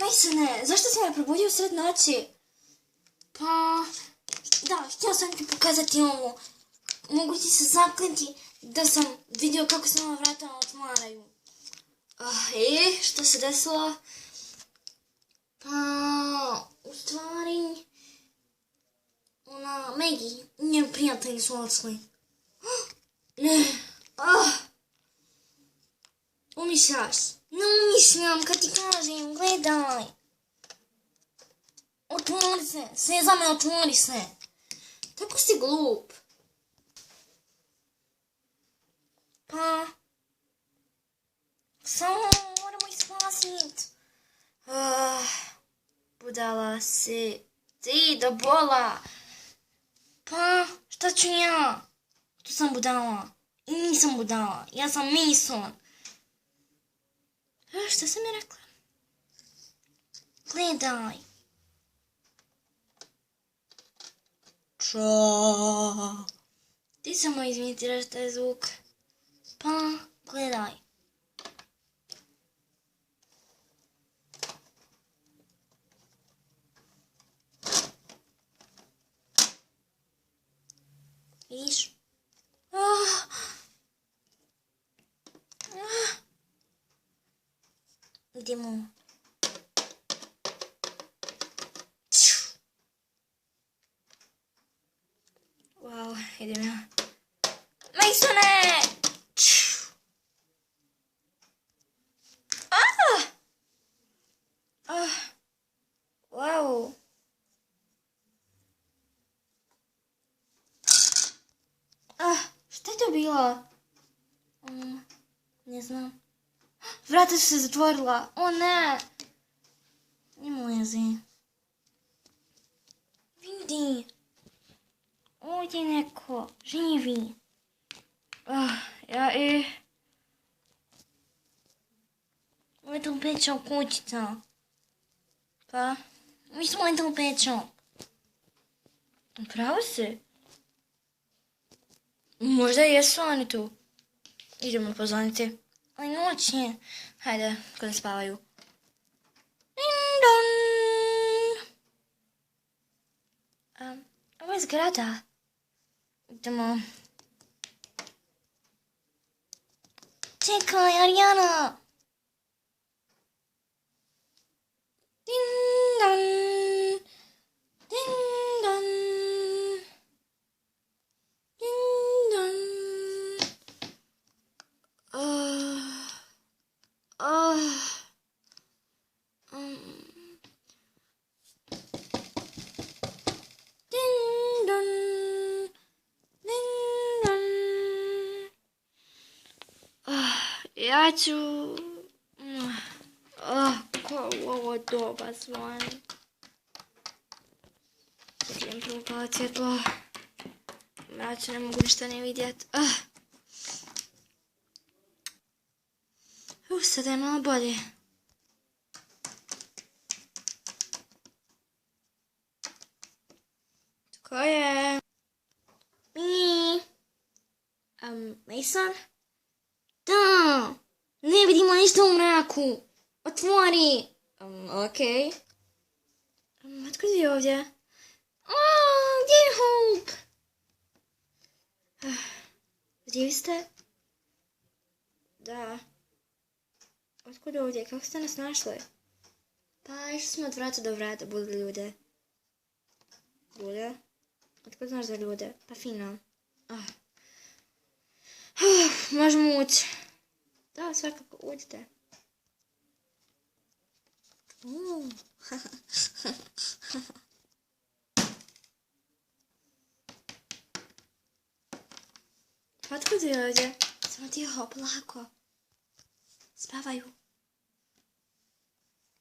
Masone, zašto si me probudio sred noći? Pa, da, htio sam ti pokazati ovo. Mogu ti se zakleti da sam vidio kako se ova vrata otvaraju. Što se desilo? Pa, u stvari, Maggie, njeni prijatelji su odšli. Ne, umišljaš? Ne umišljam, kad ti kažem, gledaj. Otvori se, Sezame, otvori se. Tako si glup. Pa, samo moramo ih spasit. Budala si, ti do bola. Pa, šta ću ja? Tu sam budala. I nisam budala, ja sam Mason. Šta sam mi rekla? Gledaj. Čo? Ti samo izmitiraš taj zvuk. Pa, gledaj. Vidiš? Idemo. Wow, idem ja. Masone! Wow. Šta je to bilo? Ne znam. Vrata su se zatvorila. O ne. Nemo lezi. Vidi. Ovdje neko živi. Ovo je tu pečao kućica. Pa, mi smo je tu pečao. Pravo si? Možda jesu oni tu. Idemo pozvoniti. Ali noć je. Hajde, kada spavaju. Ovo je zgrada. Idemo. Čekaj, Arijana. Ding dong. Ding dong. Ding dong. Ding dong. Ding dong. Ja ću... Ko u ovo doba zvoni? Idem propala svjetlo. Mračno, ne mogu ništa ne vidjet. Sada je malo bolje. Tko je? Mi. Mason? Da. Ne vidimo ništa u mraku. Otvori. Okej. Otkud je ovdje? Gdje je Hope? Živi ste? Da. Otkud ovdje? Kako ste nas našli? Pa išli smo od vrata do vrata, bude ljude. Bude? Otkud znaš za ljude? Pa fino. Možemo ući. Da, svakako, uđite. Otkud je ovdje? Samo tiho, polako. Spavaju.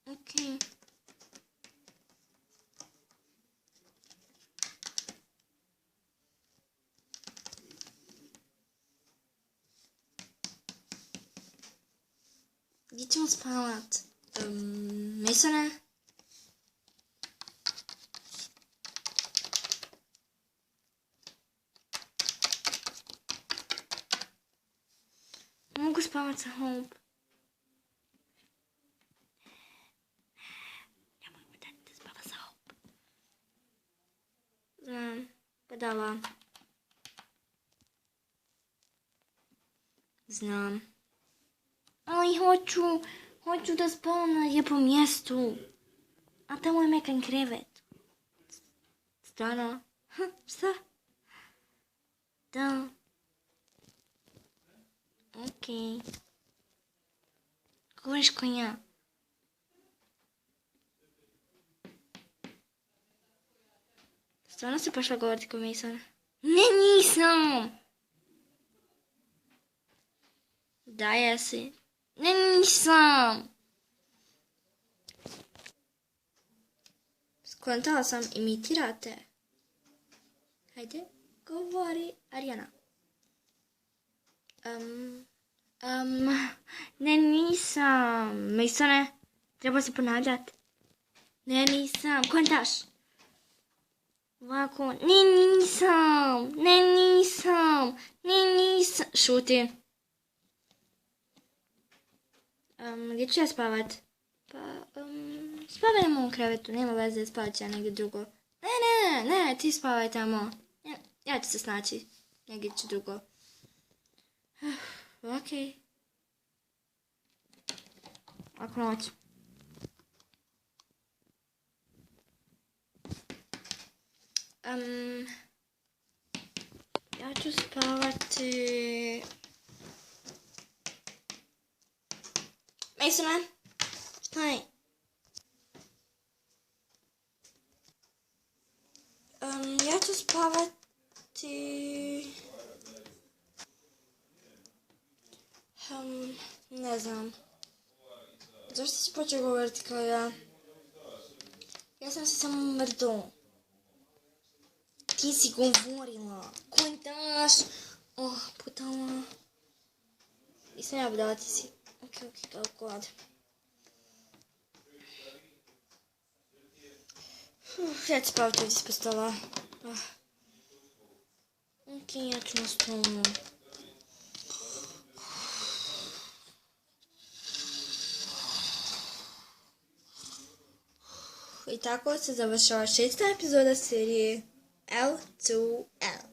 Okej. Gdje ćemo spavat? Masone? Mogu spavat sa Hope. dala. Znam. Ali hoću da spavam na lijepom mjestu. A tamo je mekan krevet. Stvarno? Šta? Da. Okej. Govoriš ko ja. Stvarno si pošla govoriti ko Mason? Ne, nisam! Da, jesi. Ne, nisam! Skontala sam, imitirate. Hajde, govori Arijana. Ne, nisam. Masone, treba se ponavljati. Ne, nisam. Kontaš? Ovako, ne, nisam. Ne, nisam. Ne, nisam. Šuti. Gdje ću ja spavat? Pa, spavaj na mom krevetu, nema veze, spavat ću ja negdje drugo. Ne, ti spavaj tamo. Ja ću se snaći, negdje ću drugo. Okej. Laku noć. Ja ću spavati... Masone, staj. Ja ću spavati... ne znam. Zašto si počeo govoriti kao ja? Ja sam se samo mrdo. Ti si govorila. Kontaš? Putala. Nisam ja budala, ti si. Okej, kako god. Ja ću spavati ovdje ispod stola. Okej, ja ću na stolu. I tako se završava 6. epizoda serije L2L.